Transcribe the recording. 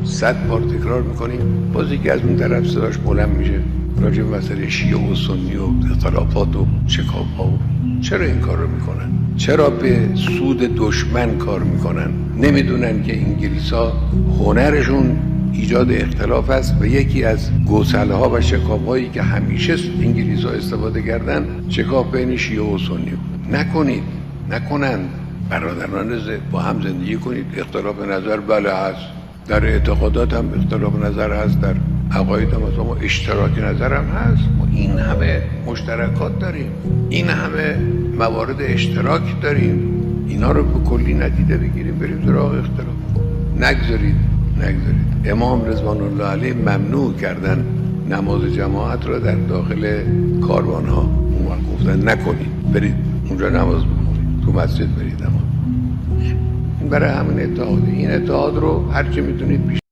100 بار تکرار میکنیم، باز یکی از اون طرف صداش بلند میشه راجع به مسئله شیعه و سنی و اختلافات و شکاف‌ها. چرا این کار رو میکنن؟ چرا به سود دشمن کار میکنن؟ نمیدونن که انگلیس‌ها هنرشون ایجاد اختلاف است و یکی از گسل‌ها و شکاف‌هایی که همیشه انگلیس‌ها استفاده کردن شکاف بین شیعه و سنی. نکنند. برادران با هم زندگی کنید. اختلاف نظر بله هست، در اعتقادات هم اختلاف نظر هست، در عقاید هم ما اشتراک نظر هم هست. ما این همه مشترکات داریم، این همه موارد اشتراک داریم، اینا رو به کلی ندیده بگیریم بریم سراغ اختلاف. نگذارید. امام رضوان الله علیه ممنوع کردن نماز جماعت را در داخل کاروانها. اون وقت گفتن نکنید، برید اونجا نماز بخونید، تو مسجد برید. اما این برای همین اتحاد، این اتحاد رو هر چی میتونید